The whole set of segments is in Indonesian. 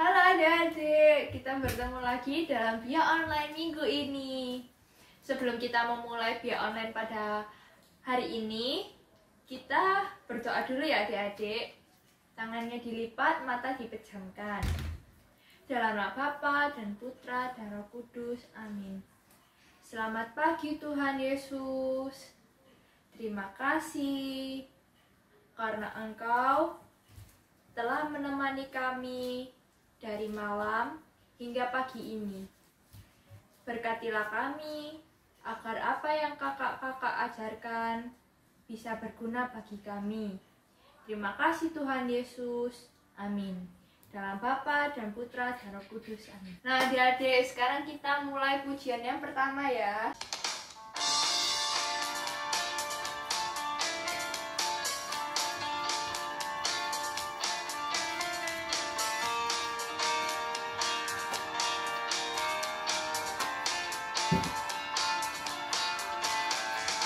Halo adik-adik, kita bertemu lagi dalam Bio Online minggu ini. Sebelum kita memulai Bio Online pada hari ini, kita berdoa dulu ya adik-adik. Tangannya dilipat, mata dipejamkan. Dalam nama Bapa dan Putra dan Roh Kudus, amin. Selamat pagi Tuhan Yesus. Terima kasih karena Engkau telah menemani kami dari malam hingga pagi ini. Berkatilah kami agar apa yang kakak-kakak ajarkan bisa berguna bagi kami. Terima kasih Tuhan Yesus. Amin. Dalam Bapa dan Putra dan Roh Kudus. Amin. Nah, adik-adik, sekarang kita mulai pujian yang pertama ya.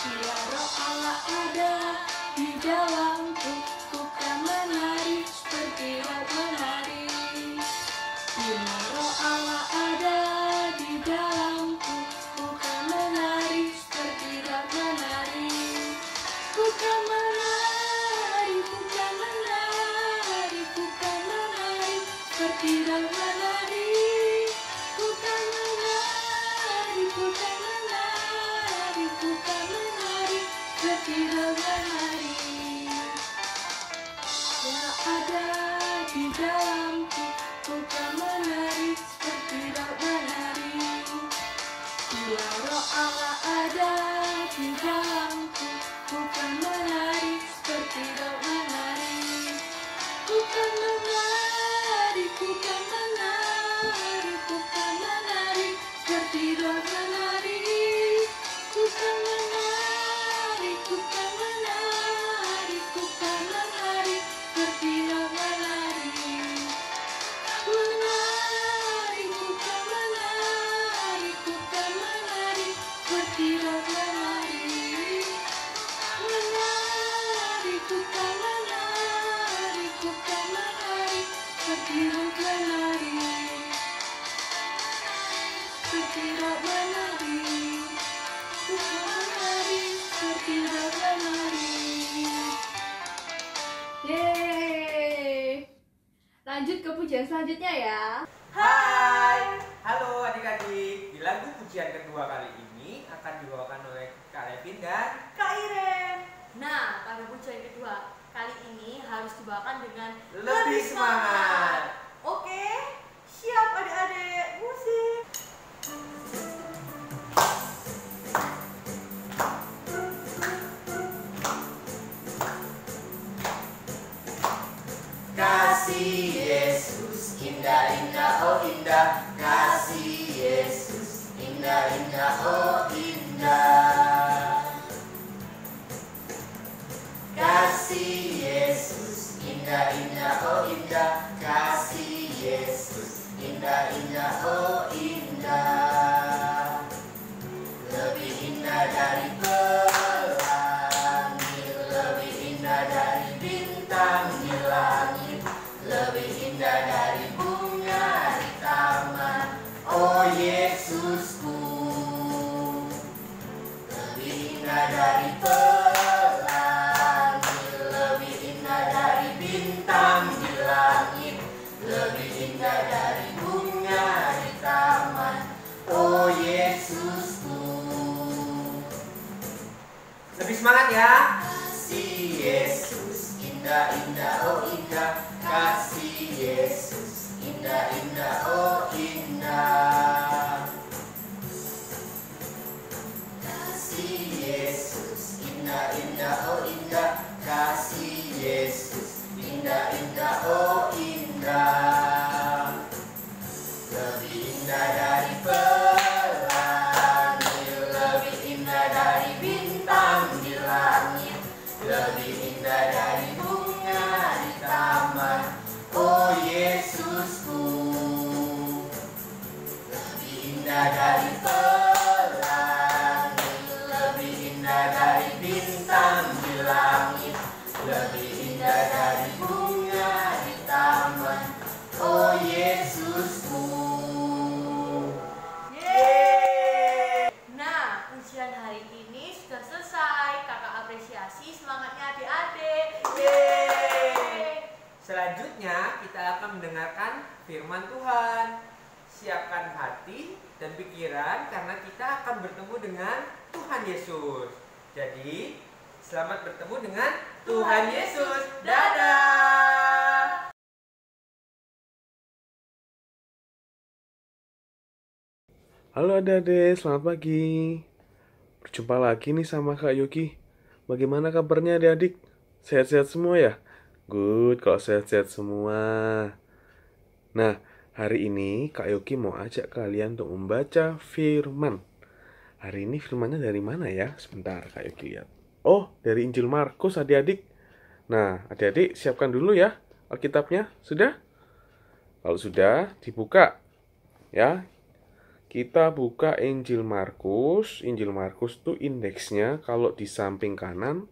Bila Roh Allah ada di dalamku, ku kan menari seperti laut menari. Bila Roh Allah ada di dalamku, ku kan menari seperti laut menari. Ku kan menari, ku kan menari, ku kan menari seperti laut menari. Ku kan menari, ku kan menari, ku kan menari seperti laut menari. Yang ada di dalamku, ku kan menari seperti laut menari. Bila Roh Allah ada di dalamku, ku kan menari seperti laut menari. Ku kan menari, ku kan menari, ku kan menari seperti laut menari. Ku kan menari, ku kan menari, ku kan menari seperti laut menari. Menari, ku kan menari, ku kan menari seperti laut menari. Menari, ku kan menari, ku kan menari seperti laut menari. Seperti laut menari, ku kan menari seperti laut menari. Yeay. Lanjut ke pujian selanjutnya ya. Hai, halo adik-adik. Di lagu pujian kedua kali ini akan dibawakan oleh Kak Levin dan Kak Iren. Nah, pada pujian kedua kali ini harus dibawakan dengan Lebih Semangat. Oke, siap adik-adik, musik. Kasih Yesus indah-indah, oh indah. Kasih Yesus indah-indah, oh indah. Kasih Yesus indah-indah, oh indah. Kasih Yesus indah-indah, oh indah. Lebih indah dari pelangi, lebih indah dari bintang di langit, lebih indah dari bunga di taman. Oh Yesusku, lebih indah dari pelangi, lebih indah dari bintang di langit, lebih indah dari bunga di taman. Oh Yesusku. Lebih semangat ya. Kasih Yesus indah-indah, oh indah. Kasih Yesus indah-indah, oh indah. Kasih Yesus indah-indah, oh indah. Kasih Yesus indah-indah, oh indah. Lebih indah dari pelangi, lebih indah dari bintang di langit, lebih indah dari bunga di taman. Oh Yesusku, lebih indah dari pelangi, lebih indah dari bintang di langit. dan pikiran karena kita akan bertemu dengan Tuhan Yesus. Jadi, selamat bertemu dengan Tuhan Yesus. Dadah! Halo adik-adik, selamat pagi. Berjumpa lagi nih sama Kak Yogi. Bagaimana kabarnya adik-adik? Sehat-sehat semua ya? Good, kalau sehat-sehat semua. Nah, hari ini Kak Yogi mau ajak kalian untuk membaca firman. Hari ini firmannya dari mana ya? Sebentar Kak Yogi lihat. Oh, dari Injil Markus adik-adik. Nah, adik-adik siapkan dulu ya Alkitabnya. Sudah? Kalau sudah, dibuka. Ya, kita buka Injil Markus. Injil Markus itu indeksnya kalau di samping kanan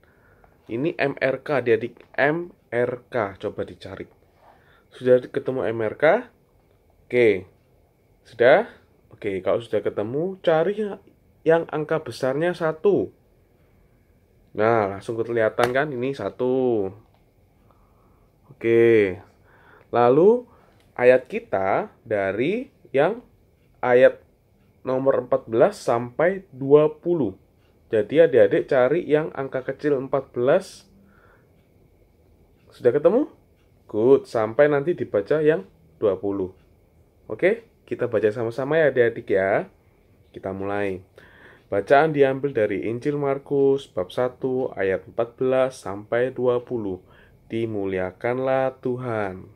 ini MRK, adik-adik. MRK, coba dicari. Sudah ketemu MRK? Oke. Sudah? Oke, kalau sudah ketemu, cari yang angka besarnya 1. Nah, langsung kelihatan kan ini 1. Oke. Lalu ayat kita dari yang ayat nomor 14 sampai 20. Jadi adik-adik cari yang angka kecil 14. Sudah ketemu? Good, sampai nanti dibaca yang 20. Oke, kita baca sama-sama ya adik-adik ya. Kita mulai. Bacaan diambil dari Injil Markus bab 1 ayat 14 sampai 20. Dimuliakanlah Tuhan.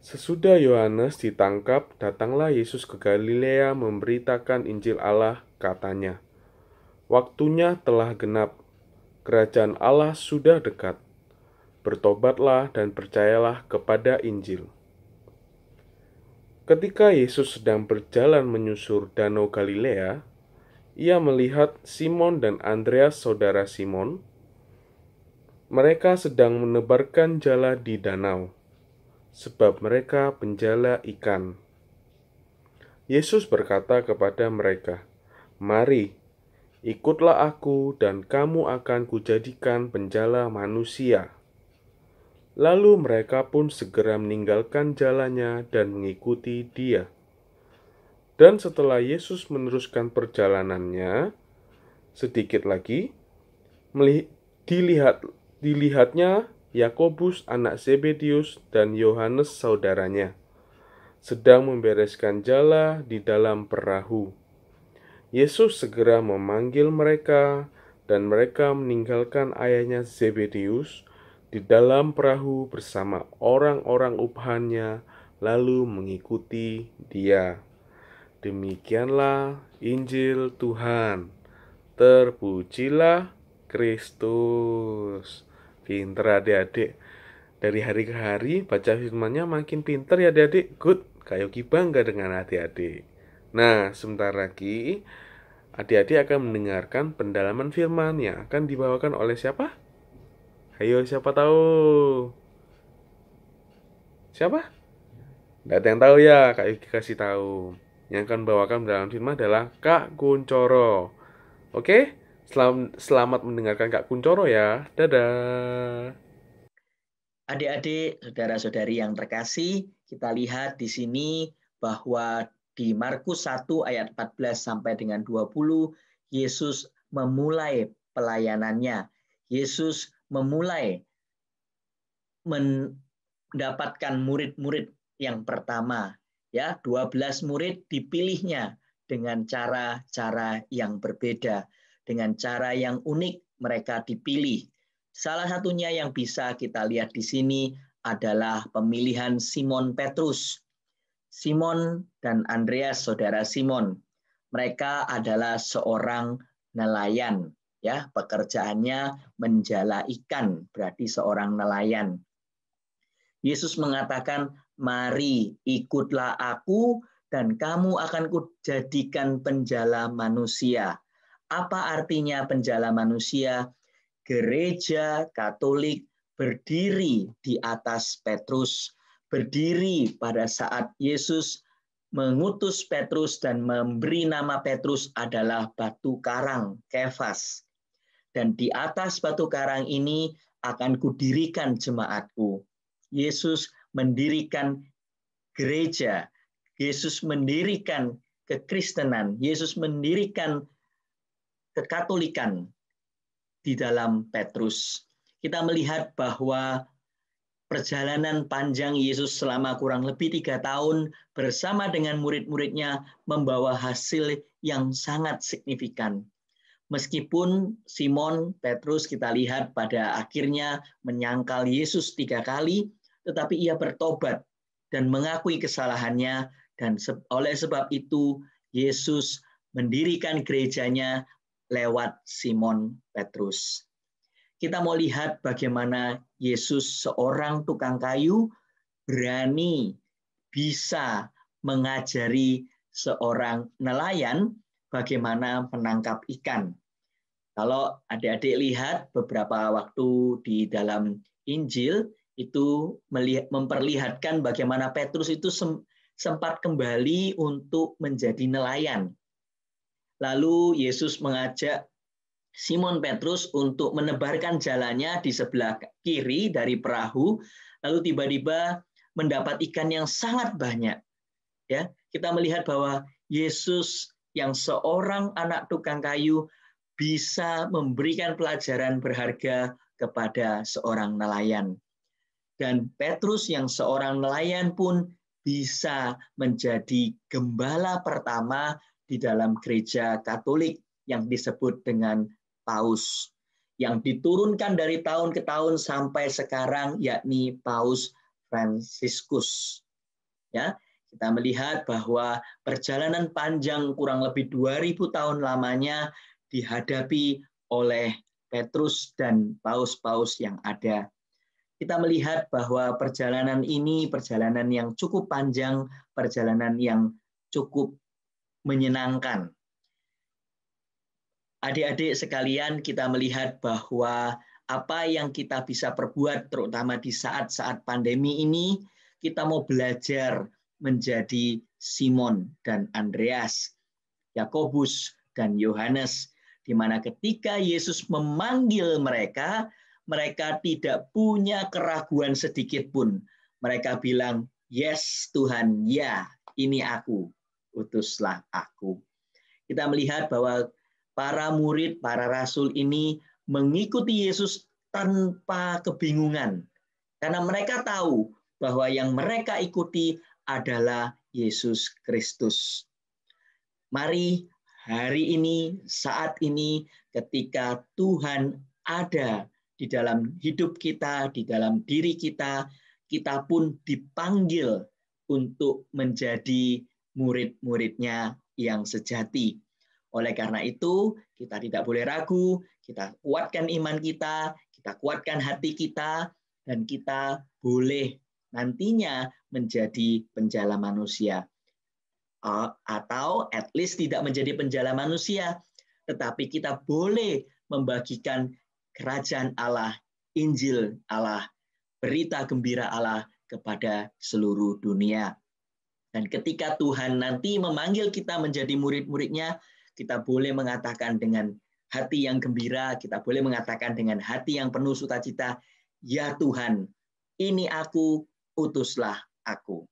Sesudah Yohanes ditangkap, datanglah Yesus ke Galilea memberitakan Injil Allah, katanya, "Waktunya telah genap, kerajaan Allah sudah dekat. Bertobatlah dan percayalah kepada Injil." Ketika Yesus sedang berjalan menyusur danau Galilea, ia melihat Simon dan Andreas saudara Simon. Mereka sedang menebarkan jala di danau, sebab mereka penjala ikan. Yesus berkata kepada mereka, "Mari, ikutlah aku dan kamu akan kujadikan penjala manusia." Lalu mereka pun segera meninggalkan jalannya dan mengikuti Dia. Dan setelah Yesus meneruskan perjalanannya, sedikit lagi dilihatnya Yakobus anak Zebedius dan Yohanes saudaranya sedang membereskan jala di dalam perahu. Yesus segera memanggil mereka, dan mereka meninggalkan ayahnya Zebedius di dalam perahu bersama orang-orang upahannya, lalu mengikuti Dia. Demikianlah Injil Tuhan. Terpujilah Kristus. Pinter adik-adik. Dari hari ke hari baca firman-Nya makin pinter ya adik-adik. Good. Kak Yogi bangga dengan adik-adik. Nah, sebentar lagi adik-adik akan mendengarkan pendalaman firman yang akan dibawakan oleh siapa? Ayo, siapa tahu? Siapa? Nggak ada yang tahu ya, Kak Yogi kasih tahu. Yang akan membawakan pendalaman firman adalah Kak Kuncoro. Oke? Selamat mendengarkan Kak Kuncoro ya. Dadah. Adik-adik, saudara-saudari yang terkasih, kita lihat di sini bahwa di Markus 1 ayat 14 sampai dengan 20, Yesus memulai pelayanannya. Yesus memulai mendapatkan murid-murid yang pertama. Ya, 12 murid dipilihnya dengan cara-cara yang berbeda, dengan cara yang unik mereka dipilih. Salah satunya yang bisa kita lihat di sini adalah pemilihan Simon Petrus. Simon dan Andreas, saudara Simon, mereka adalah seorang nelayan. Ya, pekerjaannya menjala ikan, berarti seorang nelayan. Yesus mengatakan, "Mari ikutlah aku dan kamu akan kujadikan penjala manusia." Apa artinya penjala manusia? Gereja Katolik berdiri di atas Petrus, berdiri pada saat Yesus mengutus Petrus dan memberi nama Petrus adalah batu karang, Kefas. Dan di atas batu karang ini akan kudirikan jemaatku. Yesus mendirikan gereja, Yesus mendirikan kekristenan, Yesus mendirikan kekatolikan di dalam Petrus. Kita melihat bahwa perjalanan panjang Yesus selama kurang lebih 3 tahun bersama dengan murid-muridnya membawa hasil yang sangat signifikan. Meskipun Simon Petrus kita lihat pada akhirnya menyangkal Yesus 3 kali, tetapi ia bertobat dan mengakui kesalahannya, dan oleh sebab itu Yesus mendirikan gerejanya lewat Simon Petrus. Kita mau lihat bagaimana Yesus seorang tukang kayu berani bisa mengajari seorang nelayan bagaimana menangkap ikan. Kalau adik-adik lihat beberapa waktu di dalam Injil, itu memperlihatkan bagaimana Petrus itu sempat kembali untuk menjadi nelayan. Lalu Yesus mengajak Simon Petrus untuk menebarkan jalannya di sebelah kiri dari perahu, lalu tiba-tiba mendapat ikan yang sangat banyak. Ya, kita melihat bahwa Yesus yang seorang anak tukang kayu bisa memberikan pelajaran berharga kepada seorang nelayan. Dan Petrus yang seorang nelayan pun bisa menjadi gembala pertama di dalam gereja Katolik yang disebut dengan Paus, yang diturunkan dari tahun ke tahun sampai sekarang, yakni Paus Fransiskus. Ya, kita melihat bahwa perjalanan panjang kurang lebih 2000 tahun lamanya dihadapi oleh Petrus dan paus-paus yang ada. Kita melihat bahwa perjalanan ini perjalanan yang cukup panjang, perjalanan yang cukup menyenangkan. Adik-adik sekalian, kita melihat bahwa apa yang kita bisa perbuat terutama di saat-saat pandemi ini, kita mau belajar menjadi Simon dan Andreas, Yakobus dan Yohanes, di mana ketika Yesus memanggil mereka, mereka tidak punya keraguan sedikit pun. Mereka bilang, "Yes Tuhan, ya, ini aku, utuslah aku." Kita melihat bahwa para murid, para rasul ini mengikuti Yesus tanpa kebingungan. Karena mereka tahu bahwa yang mereka ikuti adalah Yesus Kristus. Mari hari ini, saat ini, ketika Tuhan ada di dalam hidup kita, di dalam diri kita, kita pun dipanggil untuk menjadi murid-muridnya yang sejati. Oleh karena itu, kita tidak boleh ragu, kita kuatkan iman kita kuatkan hati kita, dan kita boleh nantinya menjadi penjala manusia. Atau at least tidak menjadi penjala manusia, tetapi kita boleh membagikan kerajaan Allah, Injil Allah, berita gembira Allah kepada seluruh dunia. Dan ketika Tuhan nanti memanggil kita menjadi murid-muridnya, kita boleh mengatakan dengan hati yang gembira, kita boleh mengatakan dengan hati yang penuh sukacita, "Ya Tuhan, ini aku, utuslah aku."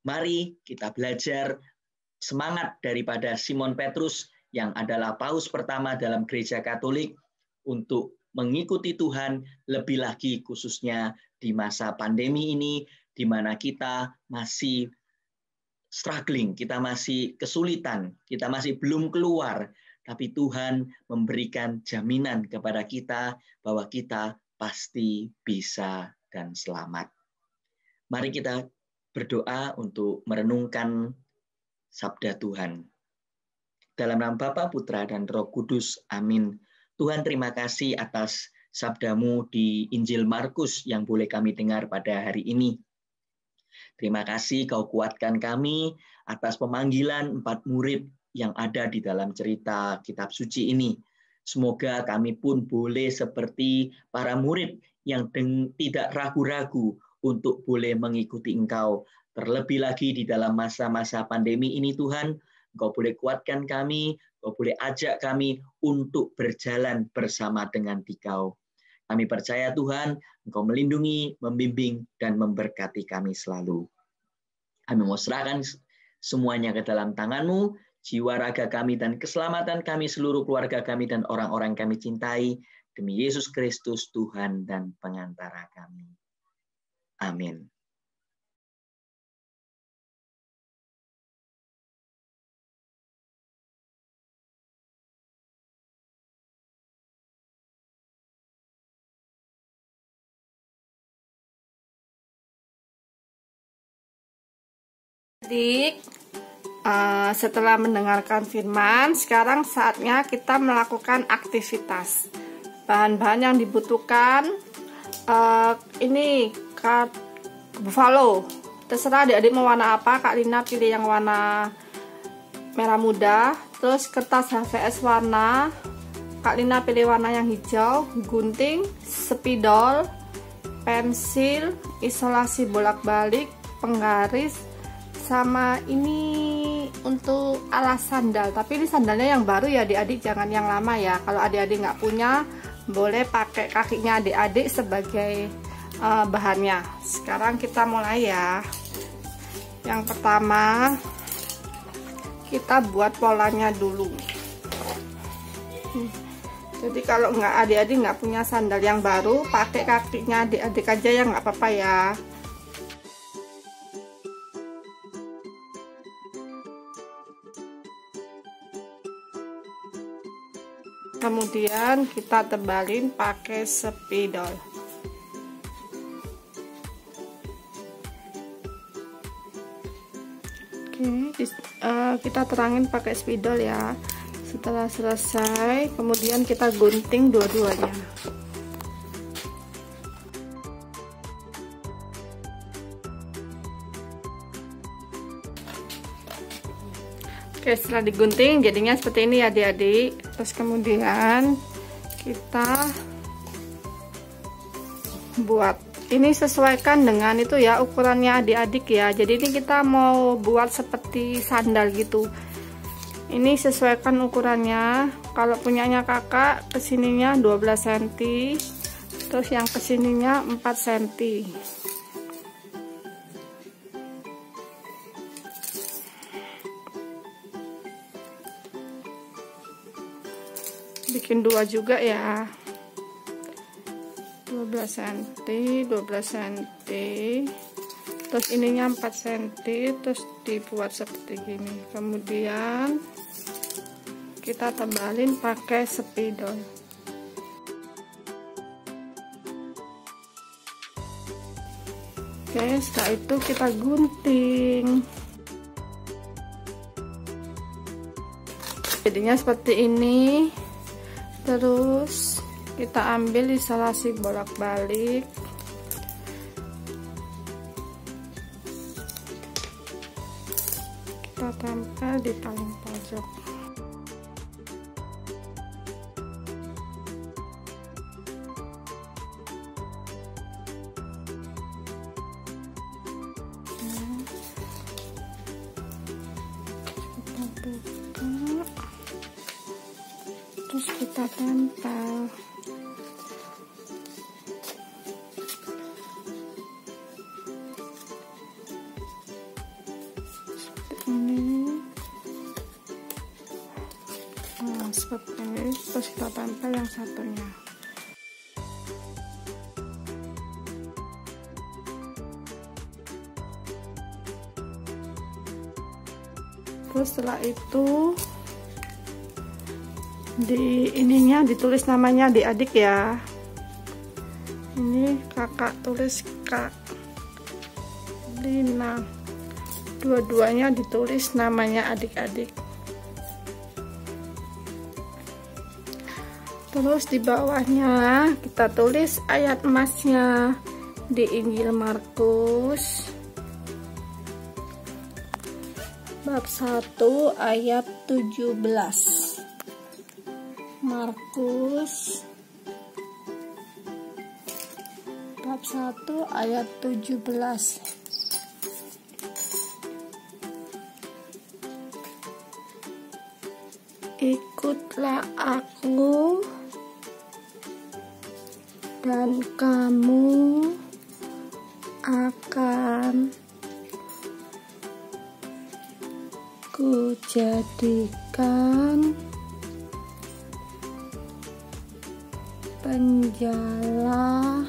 Mari kita belajar semangat daripada Simon Petrus yang adalah paus pertama dalam gereja Katolik untuk mengikuti Tuhan, lebih lagi khususnya di masa pandemi ini, di mana kita masih struggling, kita masih kesulitan, kita masih belum keluar, tapi Tuhan memberikan jaminan kepada kita bahwa kita pasti bisa dan selamat. Mari kita berdoa untuk merenungkan sabda Tuhan. Dalam nama Bapa, Putra, dan Roh Kudus. Amin. Tuhan, terima kasih atas sabdamu di Injil Markus yang boleh kami dengar pada hari ini. Terima kasih Kau kuatkan kami atas pemanggilan 4 murid yang ada di dalam cerita kitab suci ini. Semoga kami pun boleh seperti para murid yang tidak ragu-ragu untuk boleh mengikuti Engkau. Terlebih lagi di dalam masa-masa pandemi ini Tuhan, Engkau boleh kuatkan kami, Engkau boleh ajak kami untuk berjalan bersama dengan Dikau. Kami percaya Tuhan, Engkau melindungi, membimbing, dan memberkati kami selalu. Kami mau serahkan semuanya ke dalam tangan-Mu, jiwa raga kami dan keselamatan kami, seluruh keluarga kami dan orang-orang kami cintai, demi Yesus Kristus Tuhan dan pengantara kami. Amin. Adik, setelah mendengarkan firman, sekarang saatnya kita melakukan aktivitas. Bahan-bahan yang dibutuhkan ini buffalo. Terserah adik-adik mau warna apa. Kak Lina pilih yang warna merah muda. Terus kertas HVS warna, Kak Lina pilih warna yang hijau. Gunting, spidol, pensil, isolasi bolak-balik, penggaris, sama ini untuk alas sandal. Tapi ini sandalnya yang baru ya adik-adik, jangan yang lama ya. Kalau adik-adik nggak punya, boleh pakai kakinya adik-adik sebagai bahannya. Sekarang kita mulai ya. Yang pertama kita buat polanya dulu. Jadi kalau adik-adik nggak punya sandal yang baru, pakai kakinya adik-adik aja ya, nggak apa-apa ya. Kemudian kita tebalin pakai spidol. Oke, kita terangin pakai spidol ya. Setelah selesai, kemudian kita gunting dua-duanya. Oke, setelah digunting jadinya seperti ini ya adik-adik. Terus kemudian kita buat ini, sesuaikan dengan itu ya ukurannya adik-adik ya. Jadi ini kita mau buat seperti sandal gitu. Ini sesuaikan ukurannya. Kalau punyanya kakak, kesininya 12 cm, terus yang kesininya 4 cm. Bikin dua juga ya, 12 cm, 12 cm, terus ininya 4 cm, terus dibuat seperti gini. Kemudian kita tebalin pakai spidol. Oke, setelah itu kita gunting. Jadinya seperti ini. Terus kita ambil isolasi bolak-balik. Kita tempel di paling pojok. Kita buka. Terus kita tempel. Seperti ini. Nah, seperti ini. Terus kita tempel yang satunya. Terus setelah itu di ininya ditulis namanya adik-adik ya. Ini kakak tulis Kak Lina. Dua-duanya ditulis namanya adik-adik. Terus di bawahnya kita tulis ayat emasnya di Injil Markus bab 1 ayat 17. Markus bab 1 ayat 17. Ikutlah aku dan kamu akan Kujadikan penjala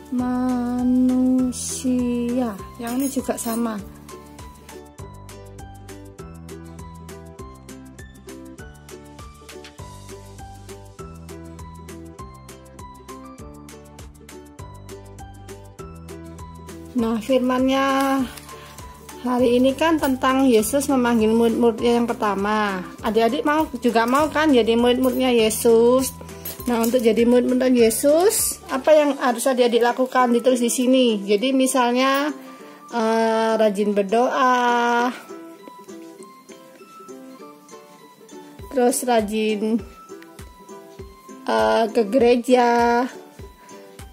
manusia. Yang ini juga sama. Nah, firmannya hari ini kan tentang Yesus memanggil murid-muridnya yang pertama. Adik-adik juga mau kan jadi murid-muridnya Yesus. Nah, untuk jadi murid-muridnya Yesus, apa yang harus adik-adik lakukan ditulis di sini. Jadi misalnya rajin berdoa, terus rajin ke gereja.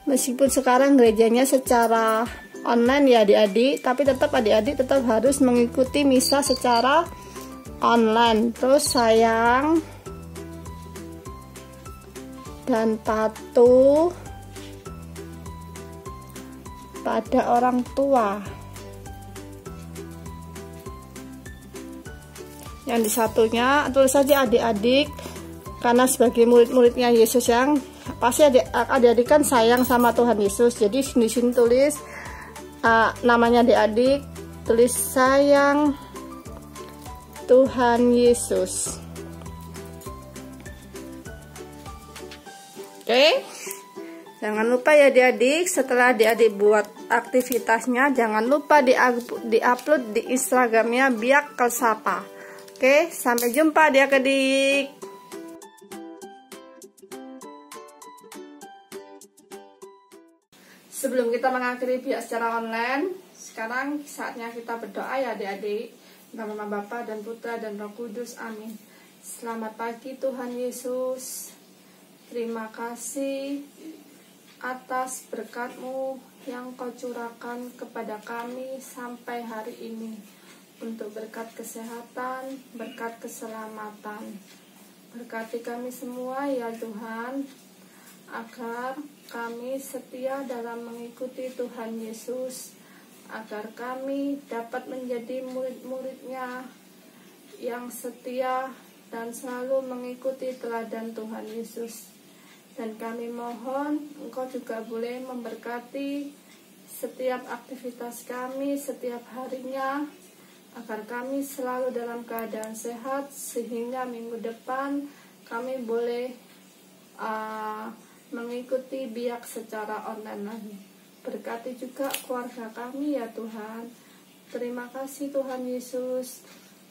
Meskipun sekarang gerejanya secara online ya adik-adik, tapi tetap adik-adik tetap harus mengikuti misa secara online. Terus sayang dan patuh pada orang tua. Yang di satunya tulis saja adik-adik, karena sebagai murid-muridnya Yesus yang pasti adik-adik kan sayang sama Tuhan Yesus. Jadi di sini tulis namanya adik-adik, tulis sayang Tuhan Yesus. Oke, jangan lupa ya adik-adik, setelah adik-adik buat aktivitasnya jangan lupa di-upload di Instagramnya Biak Kelsapa. Oke, sampai jumpa adik-adik. Sebelum kita mengakhiri biak secara online, sekarang saatnya kita berdoa ya adik-adik. Nama Bapa dan Putra dan Roh Kudus, amin. Selamat pagi Tuhan Yesus. Terima kasih atas berkat-Mu yang Kau curahkan kepada kami sampai hari ini. Untuk berkat kesehatan, berkat keselamatan. Berkati kami semua ya Tuhan, agar kami setia dalam mengikuti Tuhan Yesus, agar kami dapat menjadi murid-muridnya yang setia dan selalu mengikuti teladan Tuhan Yesus. Dan kami mohon Engkau juga boleh memberkati setiap aktivitas kami setiap harinya, agar kami selalu dalam keadaan sehat, sehingga minggu depan kami boleh mengikuti biak secara online lagi. Berkati juga keluarga kami ya Tuhan. Terima kasih Tuhan Yesus.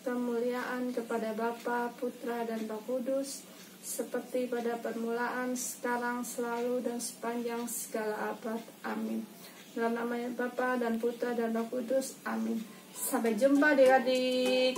Kemuliaan kepada Bapa, Putra dan Roh Kudus, seperti pada permulaan, sekarang, selalu, dan sepanjang segala abad. Amin. Dalam nama Bapa dan Putra dan Roh Kudus. Amin. Sampai jumpa adik-adik.